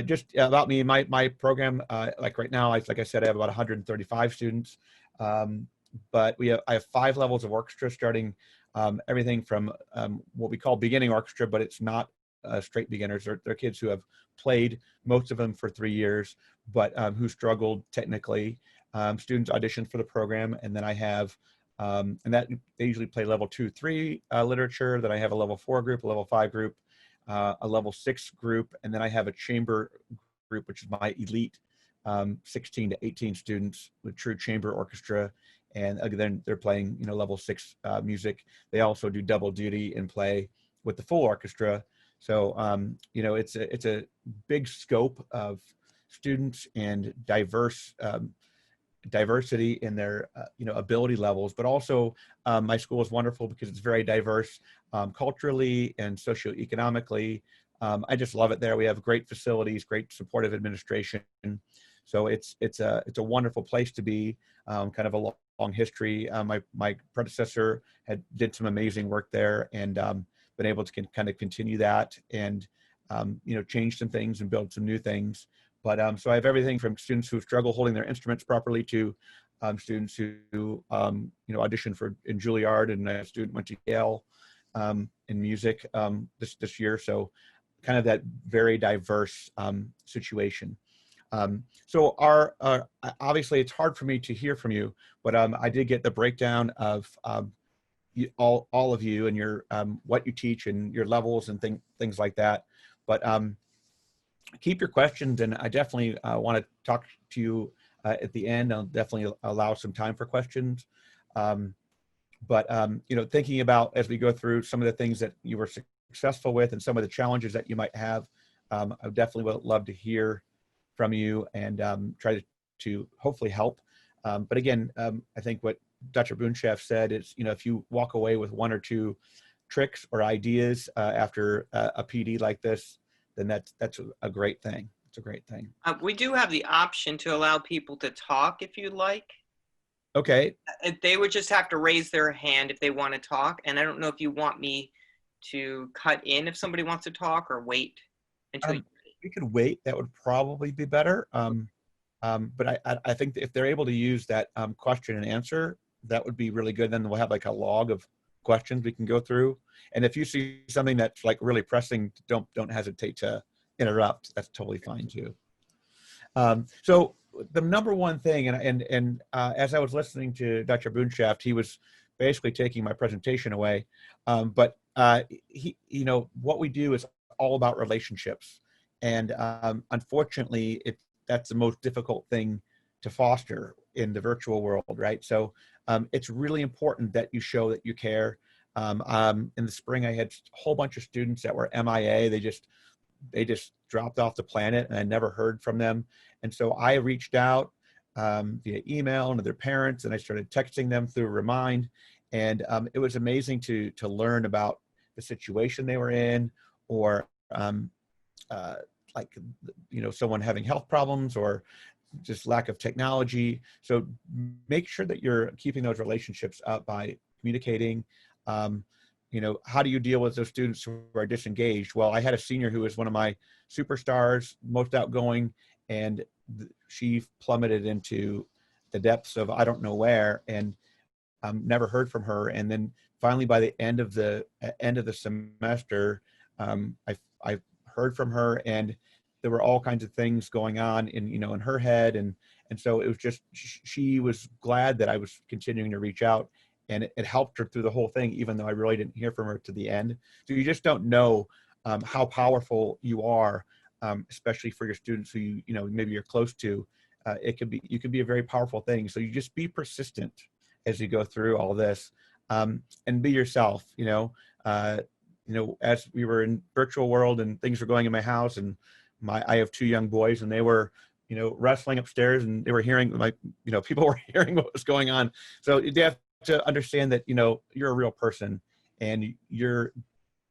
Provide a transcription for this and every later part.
Just about me, my program, like right now, like I said, I have about 135 students, but I have 5 levels of orchestra, starting everything from what we call beginning orchestra, but it's not straight beginners. They're kids who have played, most of them for 3 years, but who struggled technically. Students audition for the program, and then I have, and that they usually play level 2, 3 literature. Then I have a level 4 group, a level 5 group, a level 6 group, and then I have a chamber group, which is my elite 16 to 18 students with true chamber orchestra. And then they're playing, level 6 music. They also do double duty and play with the full orchestra. So, it's a big scope of students and diversity in their ability levels, but also my school is wonderful because it's very diverse culturally and socioeconomically. I just love it there. We have great facilities, great supportive administration. So it's a wonderful place to be. Kind of a long history. My predecessor did some amazing work there, and been able to kind of continue that and change some things and build some new things. But so I have everything from students who struggle holding their instruments properly to students who audition in Juilliard, and a student went to Yale in music this year. So kind of that very diverse situation. So obviously it's hard for me to hear from you, but I did get the breakdown of all of you and your what you teach and your levels and things like that. But keep your questions, and I definitely want to talk to you at the end. I'll definitely allow some time for questions. But thinking about, as we go through some of the things that you were successful with and some of the challenges that you might have, I definitely would love to hear from you and try to hopefully help. But again, I think what Dr. Boonshaft said is, if you walk away with 1 or 2 tricks or ideas after a PD like this, then that's a great thing. It's a great thing. We do have the option to allow people to talk if you'd like. Okay. They would just have to raise their hand if they want to talk. And I don't know if you want me to cut in if somebody wants to talk, or wait until we could wait. That would probably be better. But I think if they're able to use that question and answer, that would be really good. Then we'll have like a log of questions we can go through. And if you see something that's like really pressing, don't hesitate to interrupt. That's totally fine too. So the number one thing, and as I was listening to Dr. Boonshaft, he was basically taking my presentation away. But what we do is all about relationships. And unfortunately, that's the most difficult thing to foster in the virtual world, right? So it's really important that you show that you care. In the spring, I had a whole bunch of students that were MIA. They just dropped off the planet, and I never heard from them. And so I reached out via email and to their parents, and I started texting them through Remind. And it was amazing to learn about the situation they were in, or someone having health problems or just lack of technology. So make sure that you're keeping those relationships up by communicating. How do you deal with those students who are disengaged? Well, I had a senior who was one of my superstars, most outgoing, and she plummeted into the depths of I don't know where, and never heard from her. And then finally, by the end of the semester, I heard from her, and there were all kinds of things going on in her head, and so it was just, she was glad that I was continuing to reach out, and it helped her through the whole thing, even though I really didn't hear from her to the end. So you just don't know how powerful you are, especially for your students who maybe you're close to. You can be a very powerful thing. So you just be persistent as you go through all this, and be yourself. As we were in virtual world and things were going in my house, and I have 2 young boys, and they were wrestling upstairs, and they were hearing people were hearing what was going on. So you have to understand that you're a real person, and you're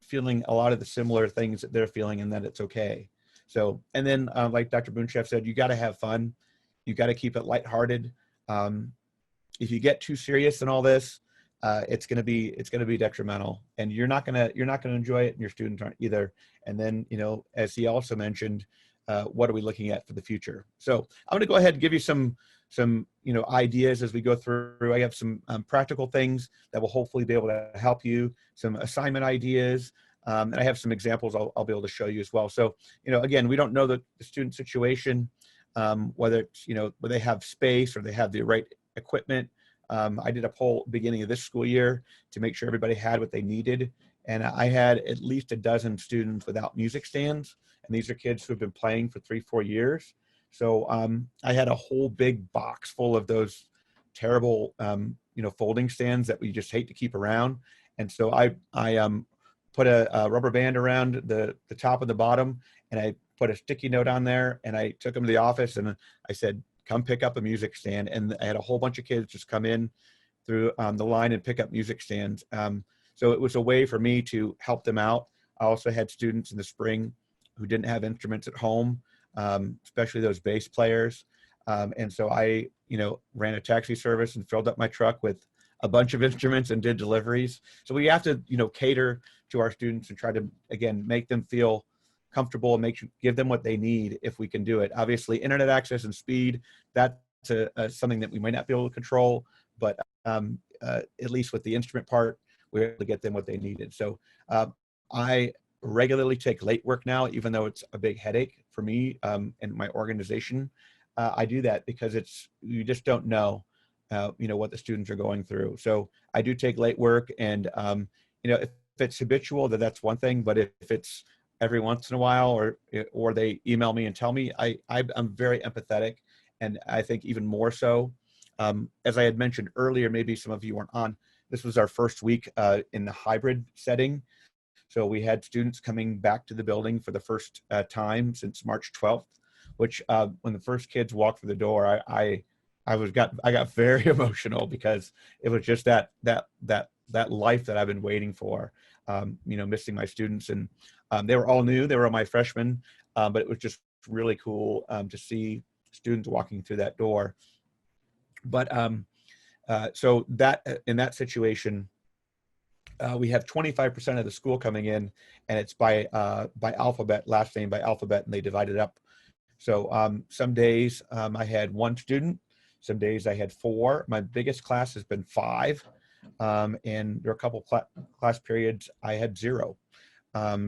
feeling a lot of the similar things that they're feeling, and that it's okay. So, and then like Dr. Boonshaft said, you got to have fun. You got to keep it lighthearted. If you get too serious in all this, it's going to be detrimental, and you're not going to enjoy it, and your students aren't either. And then, as he also mentioned, what are we looking at for the future? So I'm going to go ahead and give you some ideas as we go through. I have some practical things that will hopefully be able to help you, some assignment ideas, and I have some examples I'll be able to show you as well. So, again, we don't know the student situation, whether it's, whether they have space or they have the right equipment. I did a poll beginning of this school year to make sure everybody had what they needed. And I had at least a dozen students without music stands. And these are kids who have been playing for 3-4 years. So I had a whole big box full of those terrible, folding stands that we just hate to keep around. And so I put a rubber band around the top and the bottom, and I put a sticky note on there, and I took them to the office, and I said, come pick up a music stand. And I had a whole bunch of kids just come in through the line and pick up music stands. So it was a way for me to help them out. I also had students in the spring who didn't have instruments at home, especially those bass players. And so I, ran a taxi service and filled up my truck with a bunch of instruments and did deliveries. So we have to, cater to our students and try to, again, make them feel comfortable and give them what they need if we can do it. Obviously, internet access and speed, that's something that we might not be able to control, but at least with the instrument part, we're able to get them what they needed. So I regularly take late work now, even though it's a big headache for me and my organization. I do that because you just don't know, what the students are going through. So I do take late work, and if it's habitual, that's one thing. But if it's every once in a while, or they email me and tell me, I'm very empathetic, and I think even more so. As I had mentioned earlier, maybe some of you weren't on. This was our first week in the hybrid setting. So we had students coming back to the building for the first time since March 12th, which when the first kids walked through the door, I got very emotional, because it was just that life that I've been waiting for, missing my students. And they were all new. They were my freshmen, but it was just really cool to see students walking through that door. But so that in that situation, we have 25% of the school coming in, and it's by alphabet, last name by alphabet, and they divide it up. So some days I had 1 student, some days I had 4. My biggest class has been 5, and there are a couple class periods I had 0.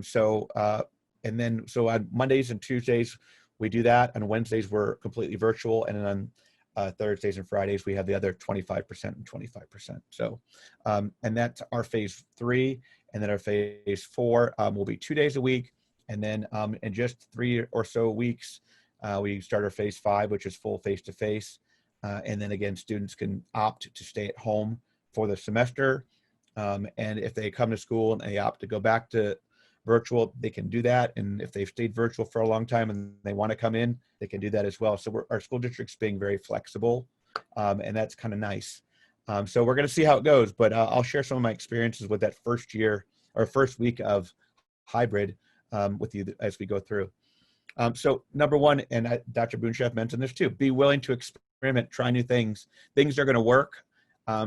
So on Mondays and Tuesdays we do that. On Wednesdays we're completely virtual, and then on Thursdays and Fridays we have the other 25% and 25%. So and that's our phase 3, and then our phase 4 will be 2 days a week, and then in just 3 or so weeks we start our phase 5, which is full face-to-face. And then again, students can opt to stay at home for the semester. And if they come to school and they opt to go back to virtual, they can do that. And if they've stayed virtual for a long time and they want to come in, they can do that as well. So our school district's being very flexible, and that's kind of nice. So we're going to see how it goes, but I'll share some of my experiences with that first week of hybrid with you as we go through. So number 1, and Dr. Boonsheff mentioned this too, be willing to experiment, try new things. Things are going to work.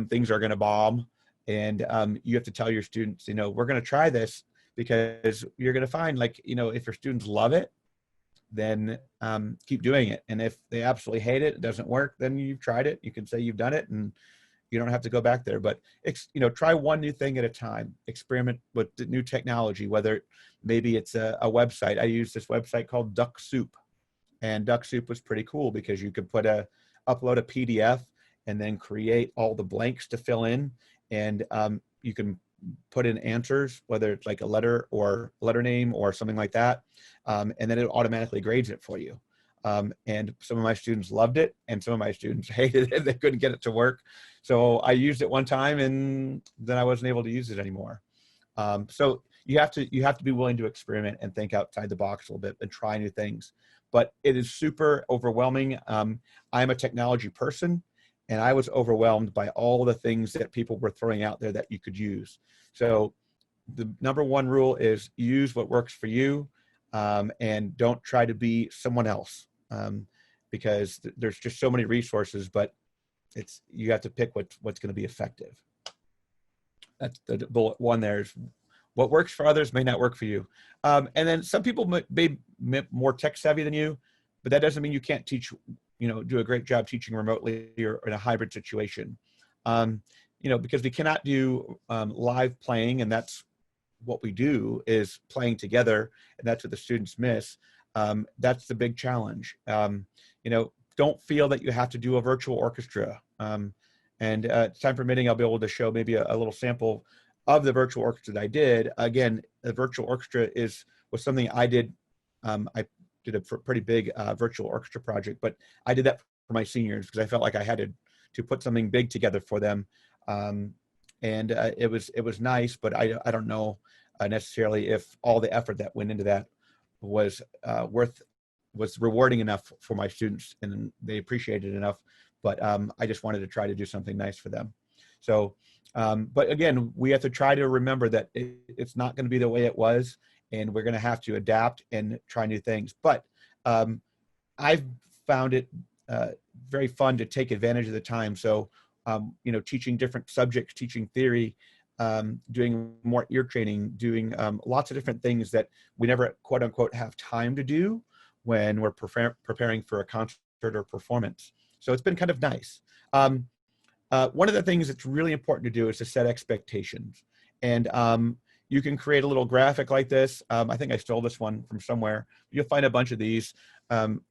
Things are going to bomb. And you have to tell your students, we're going to try this, because you're going to find, if your students love it, then keep doing it. And if they absolutely hate it, it doesn't work, then you've tried it. You can say you've done it, and you don't have to go back there. But, try one new thing at a time. Experiment with the new technology, whether maybe it's a website. I use this website called Duck Soup. And Duck Soup was pretty cool, because you could upload a PDF and then create all the blanks to fill in. And you can put in answers, whether it's like a letter or letter name or something like that. And then it automatically grades it for you. And some of my students loved it, and some of my students hated it. They couldn't get it to work. So I used it one time, and then I wasn't able to use it anymore. So you have to be willing to experiment and think outside the box a little bit and try new things. But it is super overwhelming. I'm a technology person, and I was overwhelmed by all the things that people were throwing out there that you could use. So the number 1 rule is use what works for you, and don't try to be someone else, because there's just so many resources, but you have to pick what's going to be effective. That's the bullet one there is what works for others may not work for you. And then some people may be more tech savvy than you, but that doesn't mean you can't teach, do a great job teaching remotely or in a hybrid situation. Because we cannot do live playing, and that's what we do is playing together, and that's what the students miss. That's the big challenge. Don't feel that you have to do a virtual orchestra. Time permitting, I'll be able to show maybe a little sample of the virtual orchestra that I did. Again, the virtual orchestra was something I did. I did a pretty big virtual orchestra project, but I did that for my seniors because I felt like I had to put something big together for them. It was nice, but I don't know necessarily if all the effort that went into that was rewarding enough for my students and they appreciated it enough. But I just wanted to try to do something nice for them. So, but again, we have to try to remember that it's not going to be the way it was, and we're going to have to adapt and try new things. But I've found it very fun to take advantage of the time. So, teaching different subjects, teaching theory, doing more ear training, doing lots of different things that we never, quote unquote, have time to do when we're preparing for a concert or performance. So it's been kind of nice. One of the things that's really important to do is to set expectations. And you can create a little graphic like this. I think I stole this one from somewhere. You'll find a bunch of these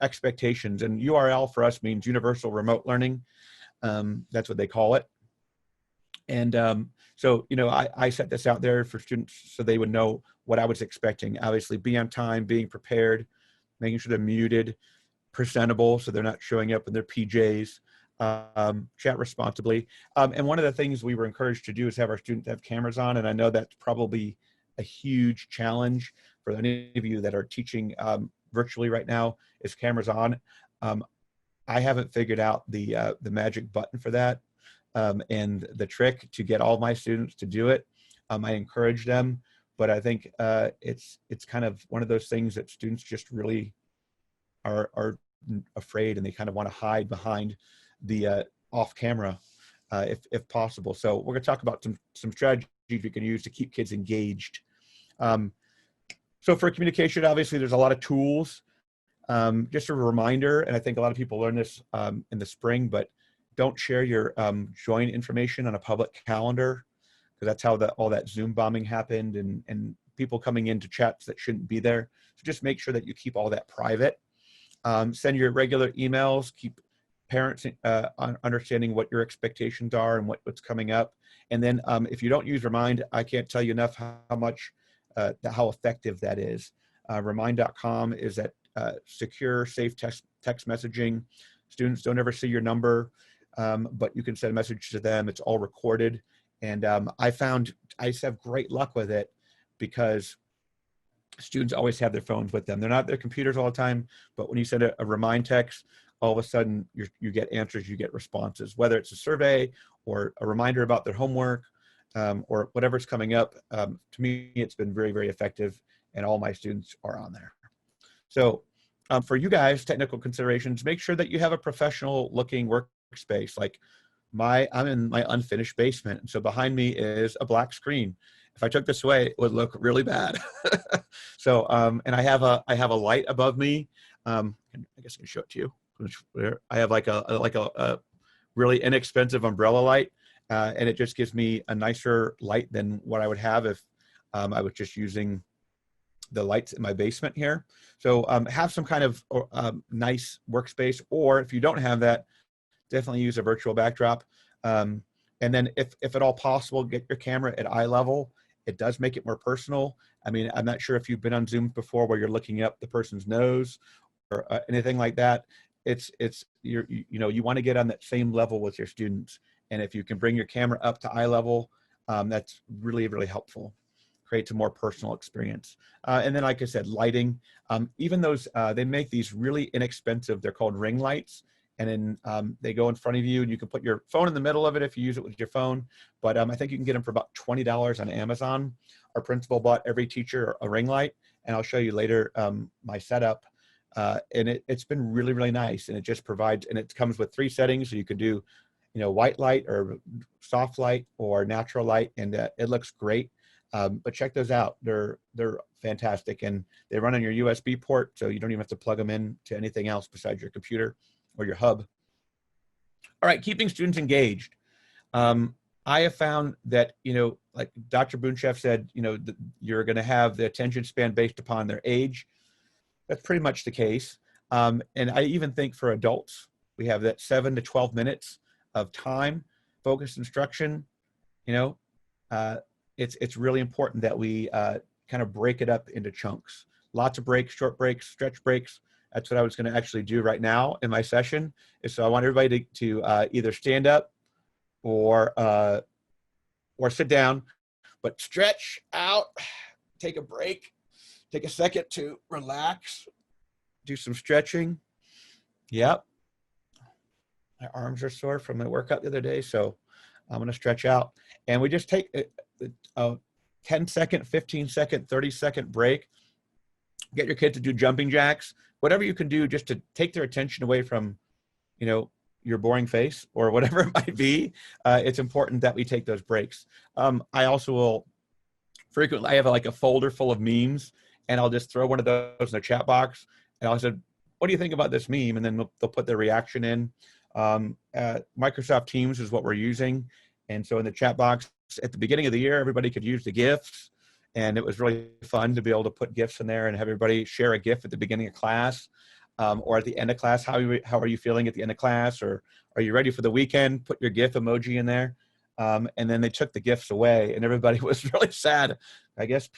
expectations. And URL for us means Universal Remote Learning. That's what they call it. And I set this out there for students so they would know what I was expecting. Obviously, be on time, being prepared, making sure they're muted, presentable so they're not showing up in their PJs, chat responsibly. And one of the things we were encouraged to do is have our students have cameras on. And I know that's probably a huge challenge for any of you that are teaching virtually right now is cameras on. I haven't figured out the magic button for that and the trick to get all my students to do it. I encourage them, but I think it's kind of one of those things that students just really are afraid, and they kind of want to hide behind the off camera if possible. So we're going to talk about some strategies we can use to keep kids engaged. So for communication, obviously there's a lot of tools. Just a reminder, and I think a lot of people learn this in the spring, but don't share your join information on a public calendar, because that's how all that Zoom bombing happened and people coming into chats that shouldn't be there. So just make sure that you keep all that private. Send your regular emails, keep parents understanding what your expectations are and what's coming up. And then if you don't use Remind, I can't tell you enough how effective that is. Remind.com is that secure, safe text messaging. Students don't ever see your number, but you can send a message to them. It's all recorded. And I found I just have great luck with it because students always have their phones with them. They're not at their computers all the time, but when you send a Remind text, all of a sudden you get answers, you get responses, whether it's a survey or a reminder about their homework or whatever's coming up. To me, it's been very, very effective, and all my students are on there. So for you guys, technical considerations, make sure that you have a professional looking workspace. Like I'm in my unfinished basement, and so behind me is a black screen. If I took this away, it would look really bad. So, and I have a light above me. I guess I can show it to you. I have like a really inexpensive umbrella light, and it just gives me a nicer light than what I would have if I was just using the lights in my basement here. So have some kind of nice workspace, or if you don't have that, definitely use a virtual backdrop. And then if at all possible, get your camera at eye level. It does make it more personal. I mean, I'm not sure if you've been on Zoom before where you're looking up the person's nose or anything like that. You want to get on that same level with your students. And if you can bring your camera up to eye level, that's really, really helpful. Creates a more personal experience. And then, like I said, lighting, even those, they make these really inexpensive, they're called ring lights. And then they go in front of you, and you can put your phone in the middle of it if you use it with your phone. But I think you can get them for about $20 on Amazon. Our principal bought every teacher a ring light, and I'll show you later my setup. And it's been really, really nice. And it just provides, and it comes with 3 settings. So you can do white light or soft light or natural light, and it looks great. But check those out. They're fantastic, and they run on your USB port, so you don't even have to plug them in to anything else besides your computer or your hub. All right, keeping students engaged. I have found that, like Dr. Boonchef said, you're going to have the attention span based upon their age. That's pretty much the case. And I even think for adults, we have that 7 to 12 minutes of time, focused instruction. It's really important that we kind of break it up into chunks. Lots of breaks, short breaks, stretch breaks. That's what I was going to actually do right now in my session. So I want everybody to either stand up or sit down, but stretch out, take a break, take a second to relax, do some stretching. Yep. My arms are sore from my workout the other day, so I'm going to stretch out. And we just take a 10-second, 15-second, 30-second break. Get your kids to do jumping jacks, whatever you can do just to take their attention away from, your boring face or whatever it might be. It's important that we take those breaks. I also will frequently, I have like a folder full of memes, and I'll just throw one of those in the chat box, and I'll say, what do you think about this meme? And then they'll put their reaction in. Microsoft Teams is what we're using. And so in the chat box at the beginning of the year, everybody could use the GIFs, and it was really fun to be able to put GIFs in there and have everybody share a GIF at the beginning of class. Or at the end of class, how are you feeling at the end of class? Or are you ready for the weekend? Put your GIF emoji in there. And then they took the GIFs away, and everybody was really sad. I guess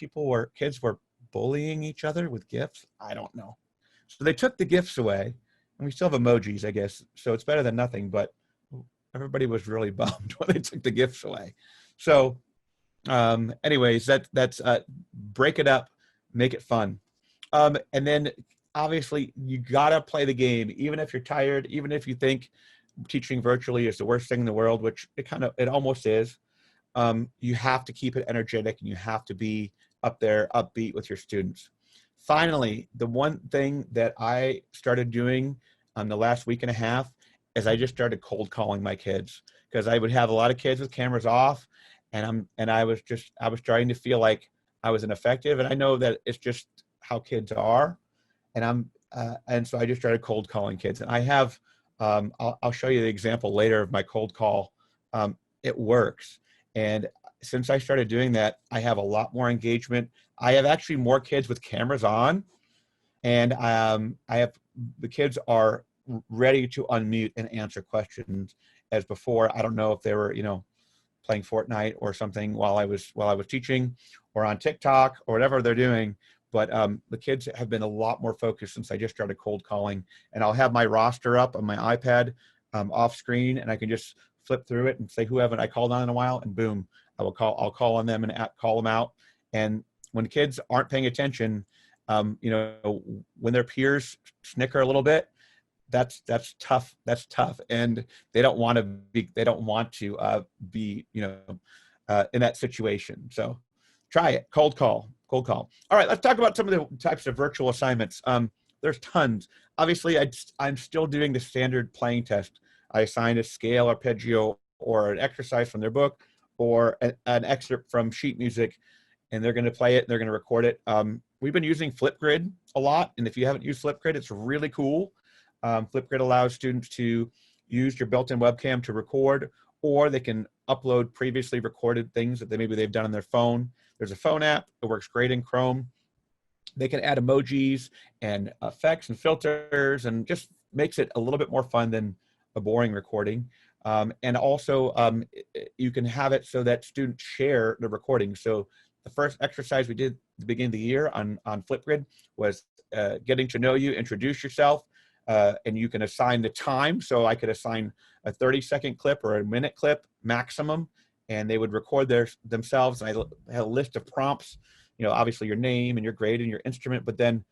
kids were bullying each other with GIFs. I don't know. So they took the GIFs away, and we still have emojis, I guess. So it's better than nothing, but everybody was really bummed when they took the GIFs away. So anyways, that's break it up, make it fun. And then obviously you gotta play the game, even if you're tired, even if you think teaching virtually is the worst thing in the world, which it almost is. You have to keep it energetic, and you have to be up there, upbeat with your students. Finally, the one thing that I started doing the last week and a half is I just started cold calling my kids, because I would have a lot of kids with cameras off, and I was starting to feel like I was ineffective. And I know that it's just how kids are. And so I just started cold calling kids, and I have, I'll show you the example later of my cold call. It works. And since I started doing that, I have a lot more engagement. I have actually more kids with cameras on, and the kids are ready to unmute and answer questions as before. I don't know if they were, playing Fortnite or something while I was teaching, or on TikTok or whatever they're doing. But the kids have been a lot more focused since I just started cold calling. And I'll have my roster up on my iPad off screen, and I can just flip through it and say who haven't I called on in a while, and boom, I'll call on them and call them out. And when kids aren't paying attention, when their peers snicker a little bit, that's tough. That's tough, and they don't want to be in that situation. So try it. Cold call. All right, let's talk about some of the types of virtual assignments. There's tons. Obviously, I'm still doing the standard playing test. I assign a scale, arpeggio, or an exercise from their book, or an excerpt from sheet music, and they're going to play it, and they're going to record it. We've been using Flipgrid a lot, and if you haven't used Flipgrid, it's really cool. Flipgrid allows students to use your built-in webcam to record, or they can upload previously recorded things that maybe they've done on their phone. There's a phone app. It works great in Chrome. They can add emojis and effects and filters, and just makes it a little bit more fun than a boring recording. And also, you can have it so that students share the recording. So the first exercise we did at the beginning of the year on Flipgrid was getting to know you, introduce yourself, and you can assign the time. So I could assign a 30-second clip or a minute clip maximum, and they would record themselves. And I had a list of prompts, obviously your name and your grade and your instrument, but then,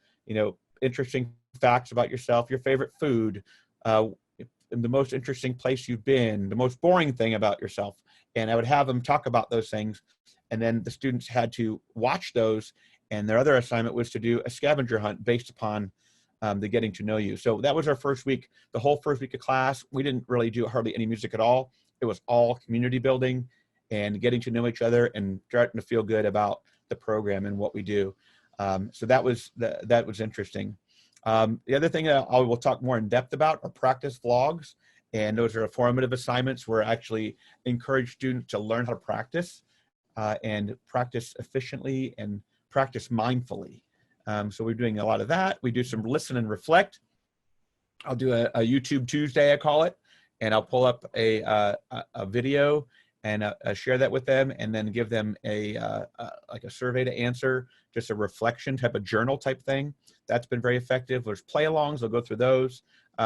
interesting facts about yourself, your favorite food, the most interesting place you've been, the most boring thing about yourself. And I would have them talk about those things. And then the students had to watch those. And their other assignment was to do a scavenger hunt based upon the getting to know you. So that was our first week. The whole first week of class, we didn't really do hardly any music at all. It was all community building and getting to know each other and starting to feel good about the program and what we do. So that was interesting. The other thing that I will talk more in depth about are practice vlogs. And those are formative assignments where I actually encourage students to learn how to practice and practice efficiently and practice mindfully. So we're doing a lot of that. We do some listen and reflect. I'll do a YouTube Tuesday, I call it, and I'll pull up a video and share that with them, and then give them like a survey to answer, just a reflection type of journal type thing. That's been very effective. There's play-alongs. I'll go through those.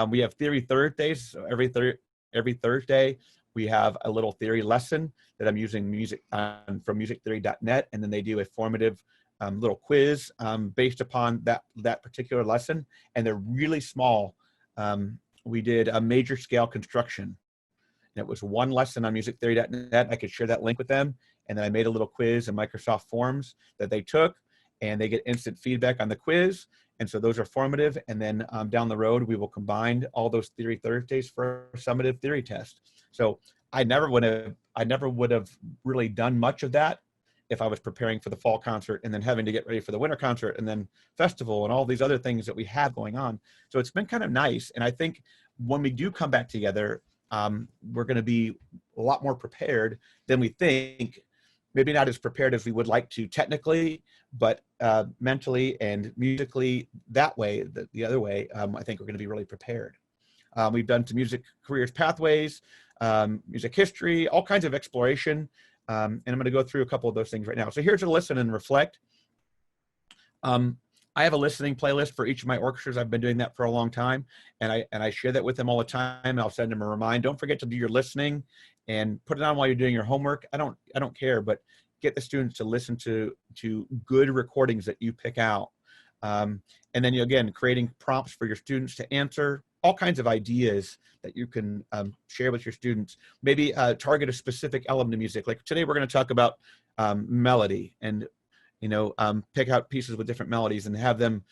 We have theory Thursdays. So every Thursday, we have a little theory lesson that I'm using music from musictheory.net, and then they do a formative little quiz based upon that particular lesson, and they're really small. We did a major scale construction. And it was one lesson on musictheory.net. I could share that link with them, and then I made a little quiz in Microsoft Forms that they took, and they get instant feedback on the quiz. And so those are formative. And then down the road, we will combine all those theory Thursdays for a summative theory test. So I never would have really done much of that if I was preparing for the fall concert and then having to get ready for the winter concert and then festival and all these other things that we have going on. So it's been kind of nice. And I think when we do come back together, we're going to be a lot more prepared than we think. Maybe not as prepared as we would like to technically, but mentally and musically that way, the other way, I think we're going to be really prepared. We've done some music careers pathways, music history, all kinds of exploration. And I'm going to go through a couple of those things right now. So here's a listen and reflect. I have a listening playlist for each of my orchestras. I've been doing that for a long time, and I share that with them all the time. I'll send them a reminder. Don't forget to do your listening and put it on while you're doing your homework. I don't care, but get the students to listen to good recordings that you pick out. And then again, creating prompts for your students to answer, all kinds of ideas that you can share with your students. Maybe target a specific element of music. Like today, we're going to talk about melody, and pick out pieces with different melodies and have them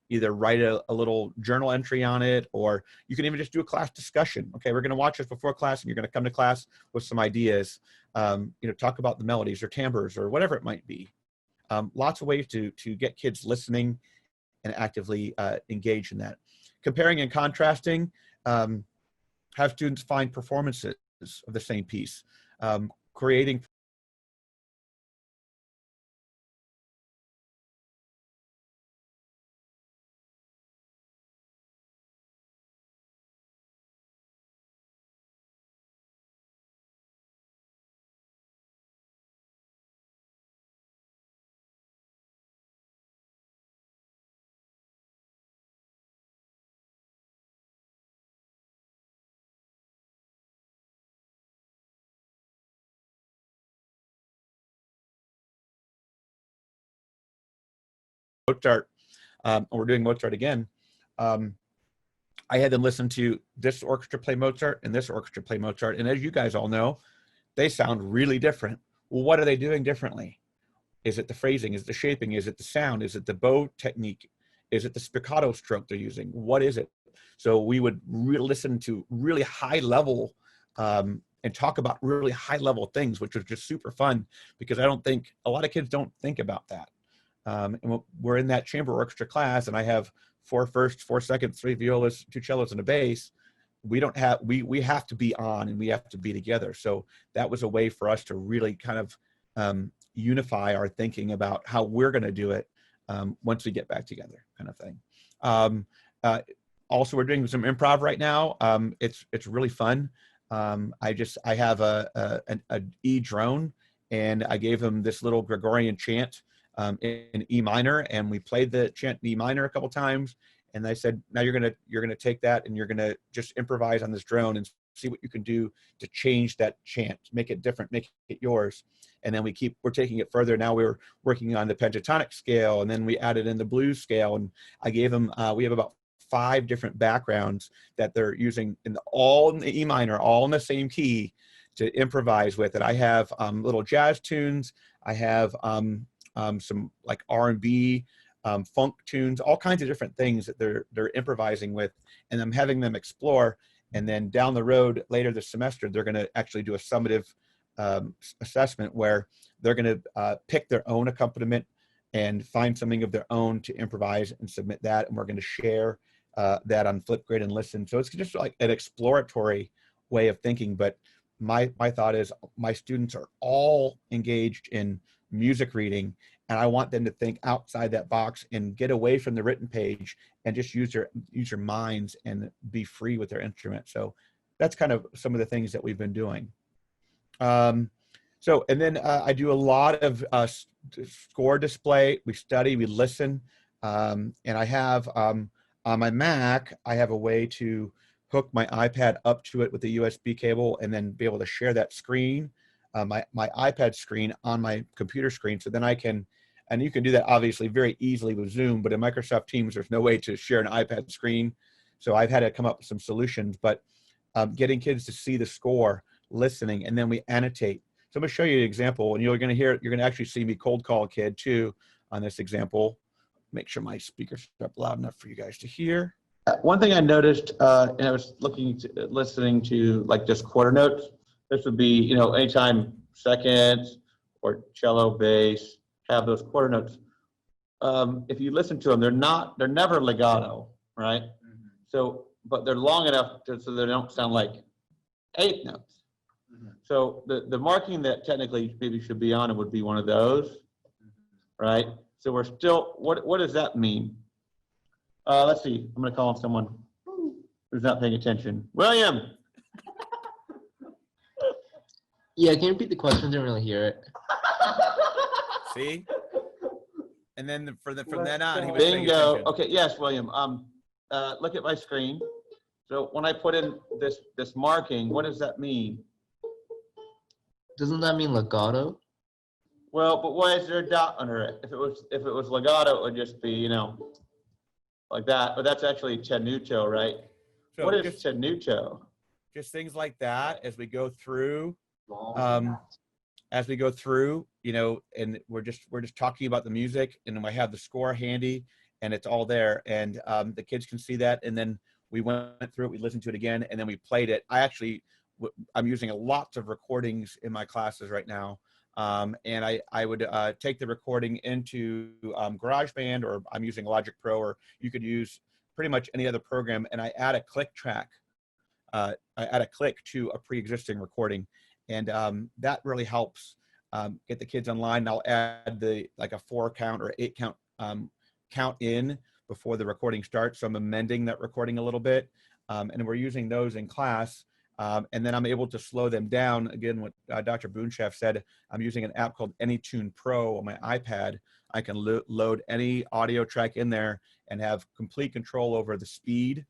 either write a little journal entry on it, or you can even just do a class discussion. Okay, we're going to watch this before class, and you're going to come to class with some ideas. Talk about the melodies or timbres or whatever it might be. Lots of ways to get kids listening and actively engaged in that. Comparing and contrasting, have students find performances of the same piece. Creating Mozart, we're doing Mozart again. I had them listen to this orchestra play Mozart and this orchestra play Mozart. And as you guys all know, they sound really different. Well, what are they doing differently? Is it the phrasing? Is it the shaping? Is it the sound? Is it the bow technique? Is it the spiccato stroke they're using? What is it? So we would listen to really high level and talk about really high level things, which was just super fun, because I don't think a lot of kids don't think about that. And we're in that chamber orchestra class, and I have 4 firsts, 4 seconds, 3 violas, 2 cellos, and a bass. We have to be on, and we have to be together. So that was a way for us to really kind of unify our thinking about how we're going to do it once we get back together, kind of thing. Also, we're doing some improv right now. It's really fun. I have an E drone, and I gave him this little Gregorian chant in E minor, and we played the chant in E minor a couple times. And I said, now you're gonna take that and you're gonna just improvise on this drone and see what you can do to change that chant, make it different, make it yours. And then we're taking it further. Now we're working on the pentatonic scale, and then we added in the blues scale. And I gave them, we have about 5 different backgrounds that they're using all in the E minor, all in the same key to improvise with. And I have little jazz tunes. I have some like R&B funk tunes, all kinds of different things that they're improvising with, and I'm having them explore. And then down the road later this semester, they're going to actually do a summative assessment where they're going to pick their own accompaniment and find something of their own to improvise and submit that. And we're going to share that on Flipgrid and Listen. So it's just like an exploratory way of thinking. But my thought is my students are all engaged in music reading, and I want them to think outside that box and get away from the written page and just use their minds and be free with their instrument. So that's kind of some of the things that we've been doing. So, and then I do a lot of score display. We study, we listen, and I have on my Mac, I have a way to hook my iPad up to it with a USB cable and then be able to share that screen, my iPad screen on my computer screen. So then I can, and you can do that obviously very easily with Zoom, but in Microsoft Teams, there's no way to share an iPad screen. So I've had to come up with some solutions, but getting kids to see the score, listening, and then we annotate. So I'm going to show you an example, and you're going to actually see me cold call a kid too on this example. Make sure my speakers are up loud enough for you guys to hear. One thing I noticed, and I was listening to like just quarter notes. This would be, anytime seconds or cello, bass, have those quarter notes. If you listen to them, they're never legato, right? Mm-hmm. So, but they're long enough so they don't sound like eighth notes. So the marking that technically maybe should be on it would be one of those, right? So we're still, what does that mean? Let's see, I'm gonna call on someone who's not paying attention. William. Yeah, can you repeat the question? Didn't really hear it. See? And then from then on, he was Bingo. Okay, yes, William. Look at my screen. So when I put in this marking, what does that mean? Doesn't that mean legato? Well, but why is there a dot under it? If it was legato, it would just be, like that. But that's actually tenuto, right? So what is tenuto? Just things like that as we go through. And we're just talking about the music, and I have the score handy, and it's all there, and the kids can see that. And then we went through it, we listened to it again, and then we played it. I'm using lots of recordings in my classes right now. And I would take the recording into GarageBand, or I'm using Logic Pro, or you could use pretty much any other program, and I add a click track. I add a click to a pre-existing recording, and that really helps get the kids online. I'll add like a 4 count or 8 count count in before the recording starts. So I'm amending that recording a little bit, and we're using those in class. And then I'm able to slow them down. Again, what Dr. Boonshaft said, I'm using an app called AnyTune Pro on my iPad. I can load any audio track in there and have complete control over the speed.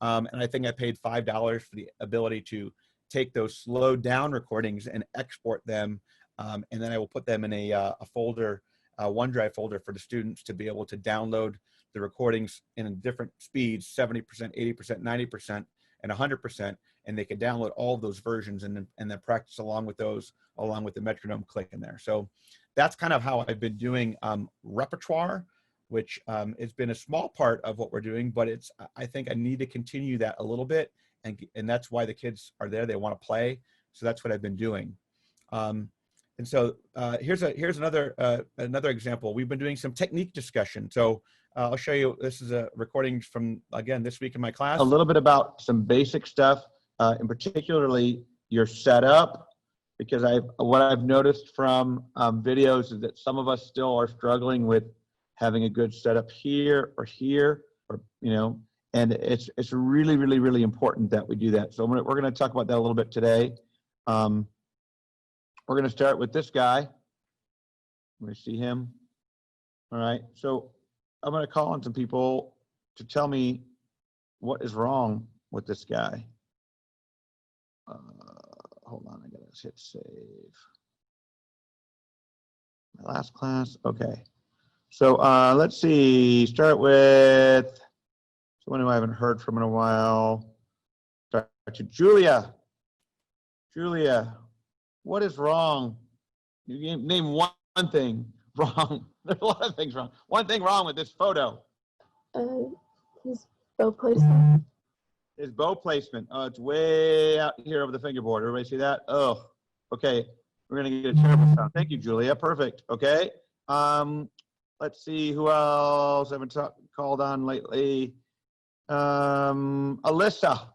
And I think I paid $5 for the ability to take those slowed down recordings and export them. And then I will put them in a folder, a OneDrive folder for the students to be able to download the recordings in different speeds, 70%, 80%, 90%, and 100%. And they can download all of those versions and then practice along with those, along with the metronome click in there. So that's kind of how I've been doing repertoire, which has been a small part of what we're doing, but I think I need to continue that a little bit. And that's why the kids are there. They want to play. So that's what I've been doing. And so here's another example. We've been doing some technique discussion. So I'll show you, this is a recording from, again, this week in my class. A little bit about some basic stuff. And particularly your setup, because what I've noticed from videos is that some of us still are struggling with having a good setup here, or and it's really, really, really important that we do that. So we're going to talk about that a little bit today. We're going to start with this guy. Let me see him. All right. So I'm going to call on some people to tell me what is wrong with this guy. Hold on, I gotta hit save. My last class, okay. So let's see, start with someone who I haven't heard from in a while. Start to Julia. Julia, what is wrong? You name one thing wrong There's a lot of things wrong. One thing wrong with this photo. His bow placement. His bow placement. Oh, it's way out here over the fingerboard. Everybody see that? Oh, okay. We're gonna get a terrible sound. Thank you, Julia. Perfect. Okay. Let's see who else I've been called on lately. Alyssa.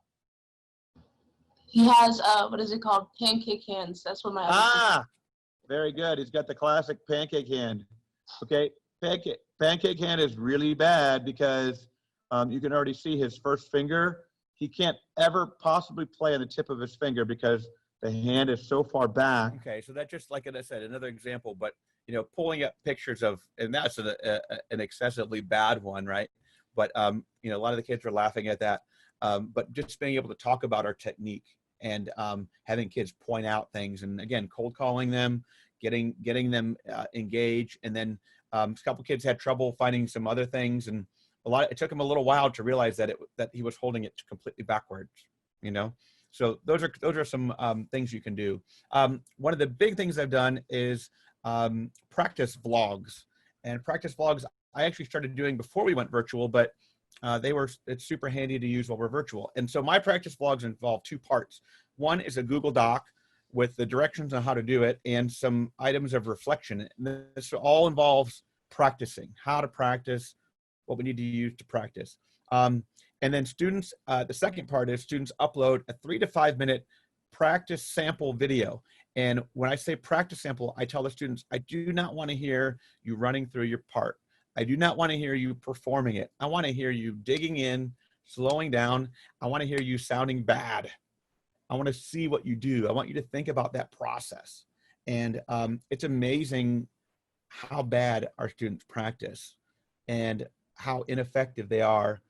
He has what is it called? Pancake hands. That's what my other Very good. He's got the classic pancake hand. Okay, pancake hand is really bad because you can already see his first finger. He can't ever possibly play on the tip of his finger because the hand is so far back. Okay, so that just like I said, another example, but you know, pulling up pictures of, and that's an excessively bad one, right? But you know, a lot of the kids are laughing at that. But just being able to talk about our technique and having kids point out things, and again, cold calling them, getting them engaged, and then a couple kids had trouble finding some other things, and it took him a little while to realize that he was holding it completely backwards, you know. So those are some things you can do. One of the big things I've done is practice vlogs, and practice vlogs I actually started doing before we went virtual, but it's super handy to use while we're virtual. And so my practice vlogs involve two parts. One is a Google Doc with the directions on how to do it and some items of reflection. And this all involves practicing, how to practice, what we need to use to practice. And then students, the second part is students upload a 3 to 5 minute practice sample video. And when I say practice sample, I tell the students, I do not want to hear you running through your part. I do not want to hear you performing it. I want to hear you digging in, slowing down. I want to hear you sounding bad. I want to see what you do. I want you to think about that process. And it's amazing how bad our students practice and how ineffective they are.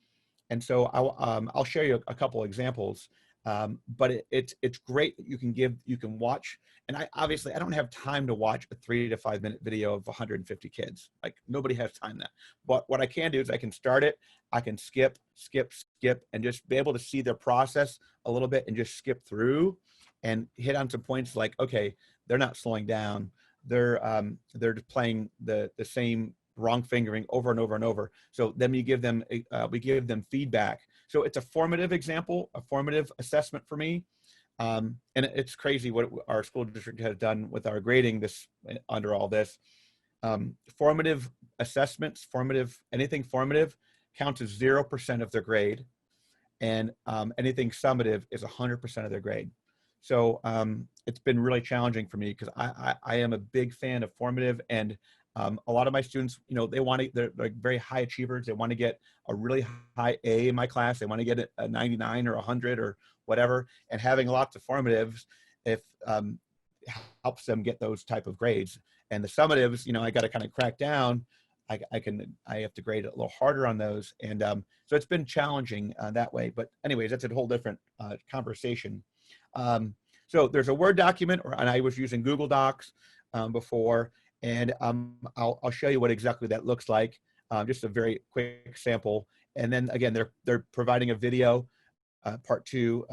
And so I'll share you a couple examples. But it's great that you can watch. And I don't have time to watch a 3 to 5 minute video of 150 kids. Like, nobody has time that. But what I can do is I can start it, I can skip, and just be able to see their process a little bit and just skip through and hit on some points like, okay, they're not slowing down. They're just playing the same wrong fingering over and over and over. So then we give them feedback. So it's a formative example, a formative assessment for me. And it's crazy what our school district has done with our grading under all this. Formative assessments, anything formative counts as 0% of their grade, and anything summative is 100% of their grade. So it's been really challenging for me because I am a big fan of formative, and a lot of my students, you know, they're like very high achievers. They want to get a really high A in my class. They want to get a 99 or 100 or whatever. And having lots of formatives helps them get those type of grades. And the summatives, you know, I got to kind of crack down. I have to grade a little harder on those. And so it's been challenging that way. But anyways, that's a whole different conversation. So there's a Word document, and I was using Google Docs before. And I'll show you what exactly that looks like, just a very quick sample. And then again, they're providing a video, part 2,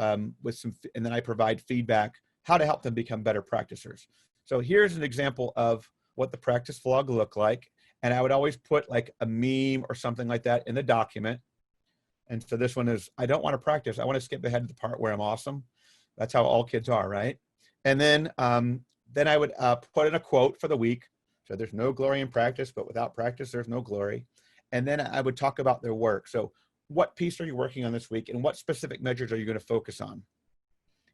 with some, and then I provide feedback, how to help them become better practicers. So here's an example of what the practice vlog looked like. And I would always put like a meme or something like that in the document. And so this one is, I don't want to practice. I want to skip ahead to the part where I'm awesome. That's how all kids are, right? And then I would put in a quote for the week. So there's no glory in practice, but without practice, there's no glory. And then I would talk about their work. So what piece are you working on this week, and what specific measures are you going to focus on?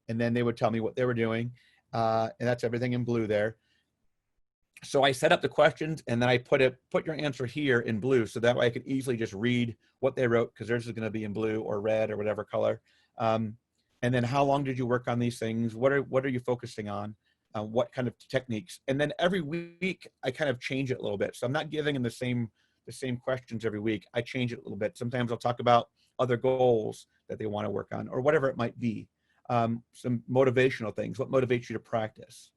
And then they would tell me what they were doing. And that's everything in blue there. So I set up the questions, and then I put your answer here in blue, so that way I could easily just read what they wrote, because theirs is going to be in blue or red or whatever color. And then how long did you work on these things? What are you focusing on? What kind of techniques? And then every week I kind of change it a little bit. So I'm not giving them the same questions every week. I change it a little bit. Sometimes I'll talk about other goals that they want to work on, or whatever it might be. Some motivational things. What motivates you to practice?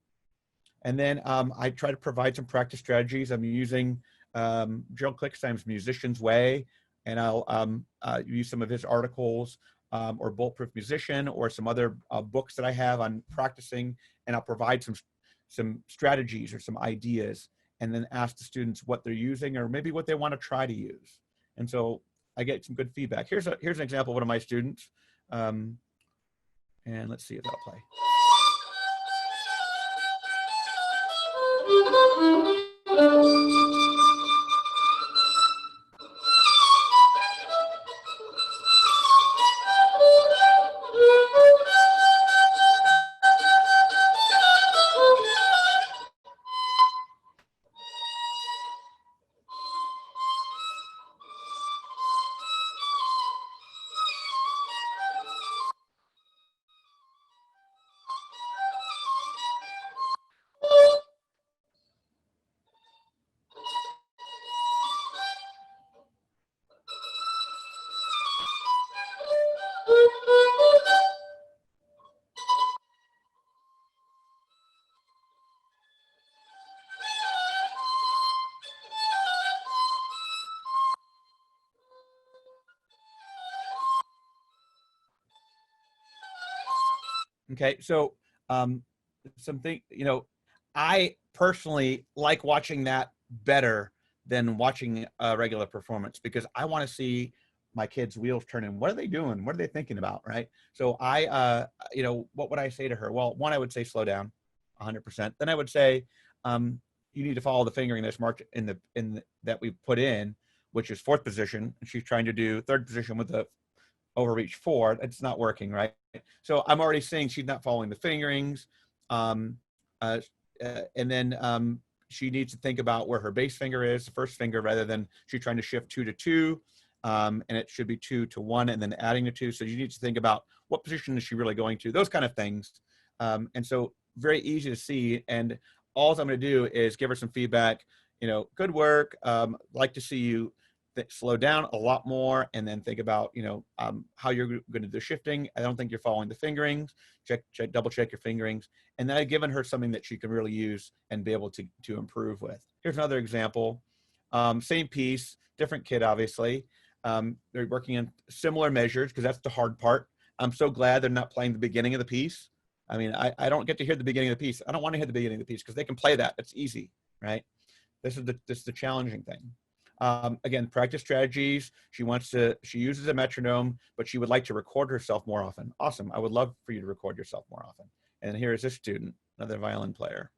And then I try to provide some practice strategies. I'm using Gerald Klickstein's Musician's Way, and I'll use some of his articles, or Bulletproof Musician, or some other books that I have on practicing, and I'll provide some strategies or some ideas. and then ask the students what they're using or maybe what they want to try to use. And so I get some good feedback. Here's an example of one of my students. And let's see if that'll play. Okay, so something, I personally like watching that better than watching a regular performance because I want to see my kids' wheels turning. What are they doing? What are they thinking about, right? So what would I say to her? Well, one, I would say slow down 100%. Then I would say you need to follow the fingering that's marked that we put in, which is fourth position. She's trying to do third position with the overreach 4. It's not working, right? So I'm already seeing she's not following the fingerings. And then she needs to think about where her bass finger is, the first finger, rather than she's trying to shift 2 to 2. And it should be 2 to 1 and then adding the 2. So you need to think about what position is she really going to, those kind of things. And so very easy to see. And all I'm going to do is give her some feedback, good work. Like to see you slow down a lot more and then think about, how you're going to do shifting. I don't think you're following the fingerings. Double check your fingerings. And then I've given her something that she can really use and be able to improve with. Here's another example. Same piece, different kid, obviously. They're working on similar measures because that's the hard part. I'm so glad they're not playing the beginning of the piece. I mean, I don't get to hear the beginning of the piece. I don't want to hear the beginning of the piece because they can play that. It's easy, right? This is the challenging thing. Again, practice strategies. She uses a metronome, but she would like to record herself more often. Awesome. I would love for you to record yourself more often. And here is this student, another violin player.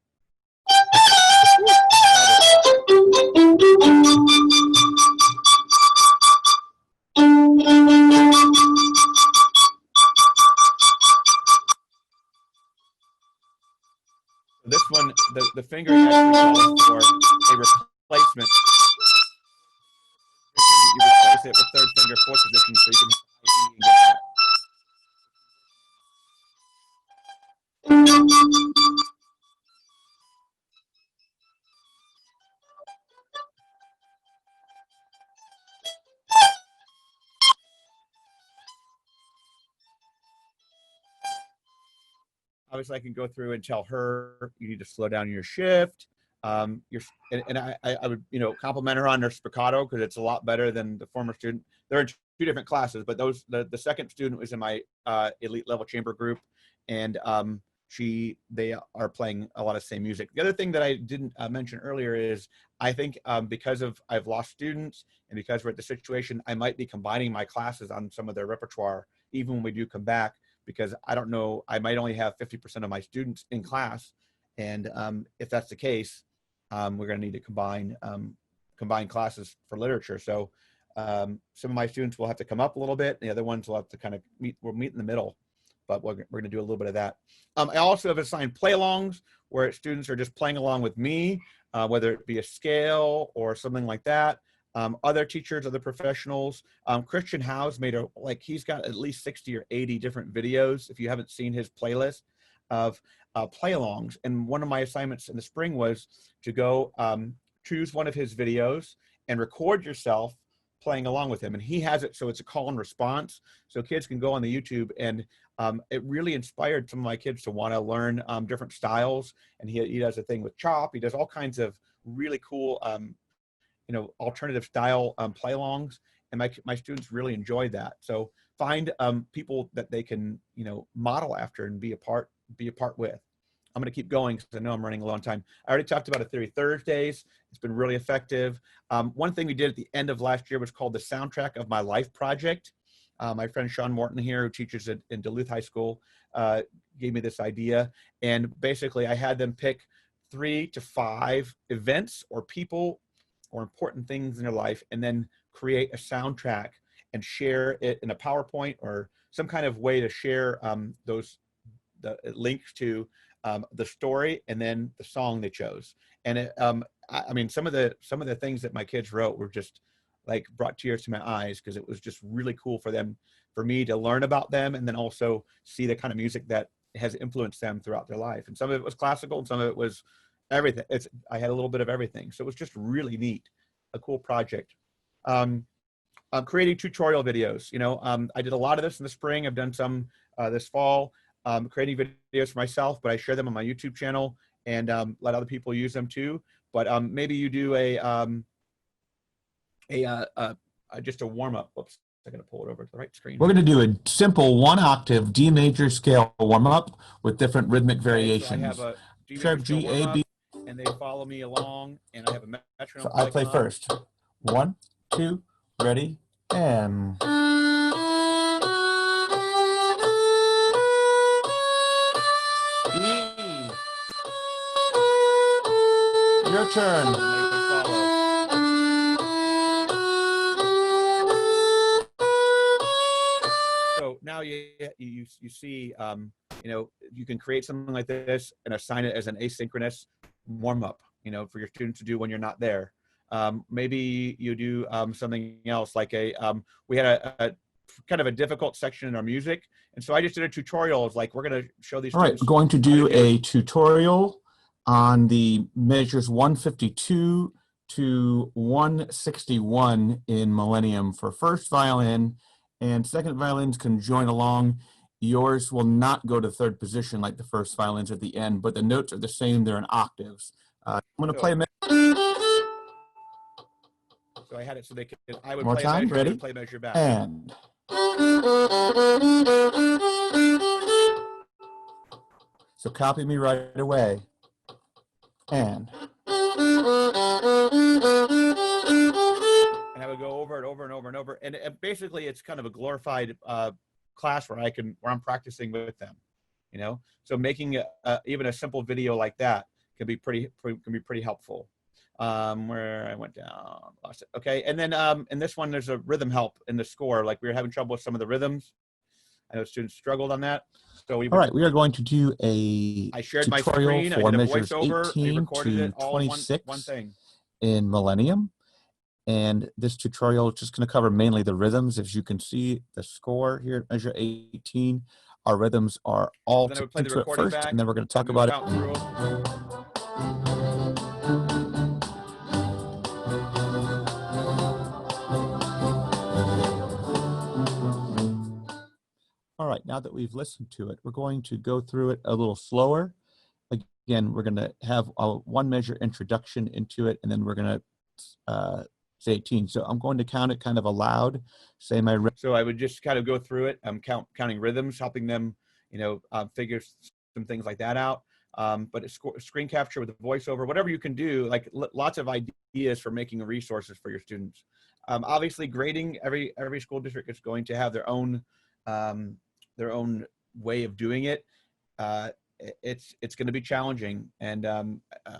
This one, the fingering actually calls for a replacement. You replace it with third finger, fourth position, so you can get that. Obviously, I can go through and tell her you need to slow down your shift. I would compliment her on her spiccato because it's a lot better than the former student. They're in 2 different classes, but the second student was in my elite level chamber group, and they are playing a lot of the same music. The other thing that I didn't mention earlier is I think because I've lost students and because we're at the situation, I might be combining my classes on some of their repertoire even when we do come back, because I don't know, I might only have 50% of my students in class. And if that's the case, we're going to need to combine classes for literature. So some of my students will have to come up a little bit. And the other ones will have to kind of we'll meet in the middle, but we're going to do a little bit of that. I also have assigned play-alongs where students are just playing along with me, whether it be a scale or something like that. Other teachers, other professionals. Christian Howe's made he's got at least 60 or 80 different videos, if you haven't seen his playlist of play-alongs. And one of my assignments in the spring was to go choose one of his videos and record yourself playing along with him. And he has it so it's a call and response. So kids can go on the YouTube, and it really inspired some of my kids to want to learn different styles. And he does a thing with chop. He does all kinds of really cool alternative style play-alongs, and my students really enjoy that. So find people that they can model after and be a part with. I'm going to keep going because I know I'm running a long time. I already talked about a theory Thursdays. It's been really effective. One thing we did at the end of last year was called the Soundtrack of My Life Project. My friend Sean Morton here, who teaches in Duluth High School, gave me this idea. And basically, I had them pick 3 to 5 events or people or important things in their life, and then create a soundtrack and share it in a PowerPoint or some kind of way to share the links to the story and then the song they chose. And I mean, some of the things that my kids wrote were just like brought tears to my eyes, because it was just really cool for me to learn about them, and then also see the kind of music that has influenced them throughout their life. And some of it was classical, and some of it was everything. I had a little bit of everything, so it was just really neat, a cool project. I'm creating tutorial videos. You know, I did a lot of this in the spring. I've done some this fall. Creating videos for myself, but I share them on my YouTube channel and let other people use them too. But maybe you do just a warm up. Whoops, I gotta pull it over to the right screen. We're going to do a simple 1 octave D major scale warm up with different rhythmic variations. So I have a D Sharp major scale G, warm A, up, B. and they follow me along, and I have a metronome. So I play first. 1, 2, ready, and. E. Your turn. So now you see, you know, you can create something like this and assign it as an asynchronous warm up, you know, for your students to do when you're not there. Maybe you do something else, like we had a kind of a difficult section in our music, and so I just did a tutorial of like, we're going to show these. All right, we're going to do a tutorial on the measures 152 to 161 in Millennium for first violin, and second violins can join along. Yours will not go to third position like the first violins at the end, but the notes are the same, they're in octaves. I'm going to play a so I had it so they could, I would more play time, a measure, ready? they would play measure back. And. So copy me right away. And I would go over and over and over and over. And basically it's kind of a glorified class where I'm practicing with them, you know? So making even a simple video like that can be pretty helpful. Where I went down, lost it. Okay, and then in this one, there's a rhythm help in the score. Like we were having trouble with some of the rhythms. I know students struggled on that. So all right, we are going to do a tutorial for measures 18 to 26 one thing in Millennium. And this tutorial is just going to cover mainly the rhythms. As you can see, the score here at measure 18, our rhythms are all to it first, and then we're going to talk about it. All right, now that we've listened to it, we're going to go through it a little slower. Again, we're going to have a 1 measure introduction into it, and then we're going to say 18. So I'm going to count it kind of aloud. Say my. So I would just kind of go through it. I'm counting rhythms, helping them, you know, figure some things like that out. But screen capture with a voiceover, whatever you can do, like lots of ideas for making resources for your students. Obviously, grading, every school district is going to have their own way of doing it. It's going to be challenging, and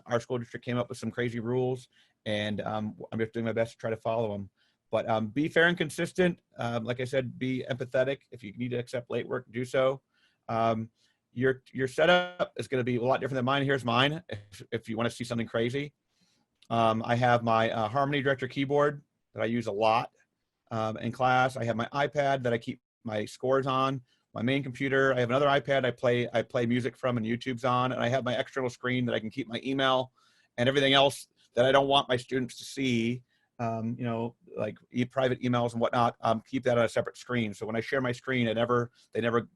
our school district came up with some crazy rules, and I'm just doing my best to try to follow them. But be fair and consistent. Like I said, be empathetic. If you need to accept late work, do so. Your setup is going to be a lot different than mine. Here's mine. If you want to see something crazy, I have my Harmony Director keyboard that I use a lot in class. I have my iPad that I keep my scores on. My main computer, I have another iPad I play music from and YouTube's on, and I have my external screen that I can keep my email and everything else that I don't want my students to see, you know, like private emails and whatnot, keep that on a separate screen. So when I share my screen, they never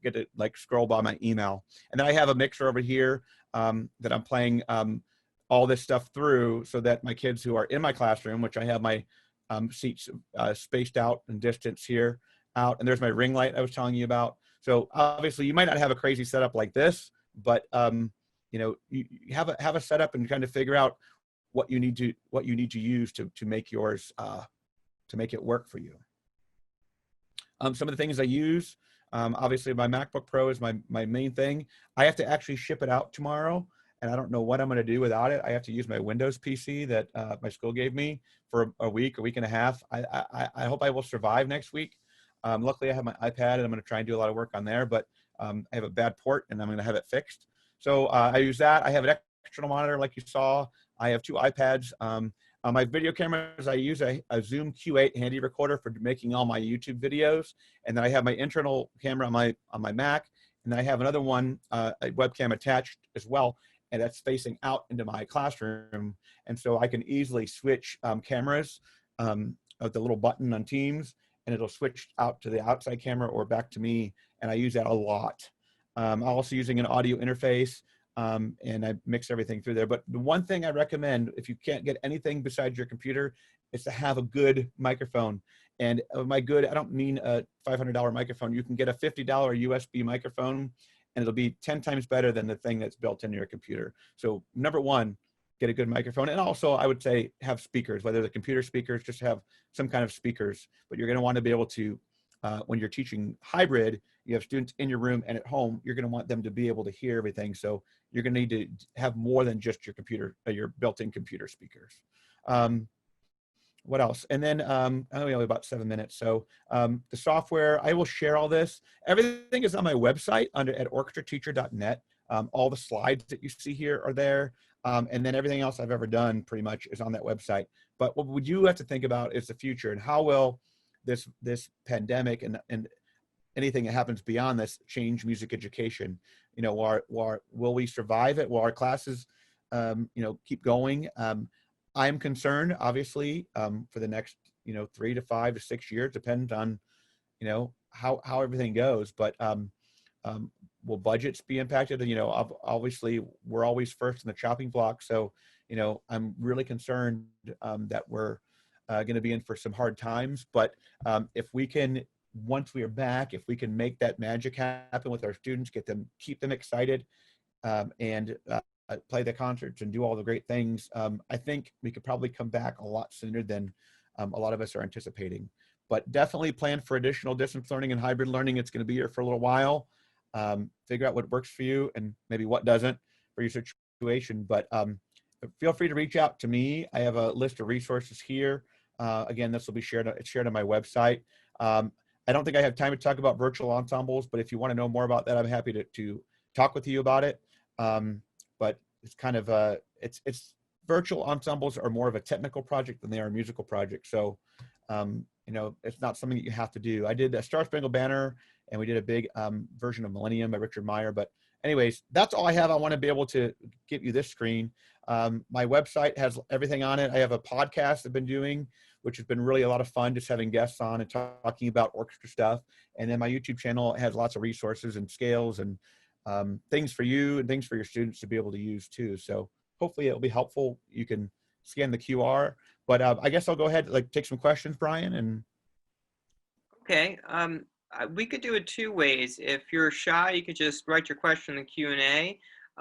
get to like scroll by my email. And then I have a mixer over here that I'm playing all this stuff through, so that my kids who are in my classroom, which I have my seats spaced out and distance here out, and there's my ring light I was telling you about. So obviously you might not have a crazy setup like this, but you have a setup and kind of figure out what you need to use to make yours to make it work for you. Some of the things I use, obviously my MacBook Pro is my main thing. I have to actually ship it out tomorrow, and I don't know what I'm going to do without it. I have to use my Windows PC that my school gave me for a week and a half. I hope I will survive next week. Luckily, I have my iPad, and I'm going to try and do a lot of work on there, but I have a bad port, and I'm going to have it fixed. So I use that. I have an external monitor like you saw. I have 2 iPads. On my video cameras, I use a Zoom Q8 handy recorder for making all my YouTube videos. And then I have my internal camera on my Mac. And I have another one, a webcam attached as well. And that's facing out into my classroom. And so I can easily switch cameras with the little button on Teams, and it'll switch out to the outside camera or back to me. And I use that a lot. I'm also using an audio interface. And I mix everything through there. But the one thing I recommend, if you can't get anything besides your computer, is to have a good microphone. And I don't mean a $500 microphone. You can get a $50 USB microphone, and it'll be 10 times better than the thing that's built into your computer. So number one, get a good microphone. And also I would say have speakers, whether the computer speakers, just have some kind of speakers. But you're going to want to be able to, when you're teaching hybrid, you have students in your room and at home, you're going to want them to be able to hear everything. So you're going to need to have more than just your computer, your built-in computer speakers. What else? And then I only have about 7 minutes. So the software, I will share all this. Everything is on my website at orchestrateacher.net. All the slides that you see here are there. And then everything else I've ever done pretty much is on that website. But what you have to think about is the future, and how will this pandemic and anything that happens beyond this change music education. Will we survive it? Will our classes, keep going? I'm concerned, obviously, for the next, 3 to 5 to 6 years, depends on, how everything goes. But will budgets be impacted? Obviously, we're always first in the chopping block. So, I'm really concerned that we're going to be in for some hard times. But if we can, once we are back, if we can make that magic happen with our students, keep them excited, and play the concerts and do all the great things, I think we could probably come back a lot sooner than a lot of us are anticipating. But definitely plan for additional distance learning and hybrid learning. It's going to be here for a little while. Figure out what works for you and maybe what doesn't for your situation. But feel free to reach out to me. I have a list of resources here. Again, this will be shared on my website. I don't think I have time to talk about virtual ensembles, but if you want to know more about that, I'm happy to talk with you about it. But it's kind of it's virtual ensembles are more of a technical project than they are a musical project. So, it's not something that you have to do. I did a Star Spangled Banner, and we did a big version of Millennium by Richard Meyer. But anyways, that's all I have. I want to be able to give you this screen. My website has everything on it. I have a podcast I've been doing, which has been really a lot of fun, just having guests on and talking about orchestra stuff. And then my YouTube channel has lots of resources and scales and things for you and things for your students to be able to use too. So hopefully it'll be helpful. You can scan the QR, but I guess I'll go ahead, take some questions, Brian. And okay, we could do it 2 ways. If you're shy, you could just write your question in the Q&A.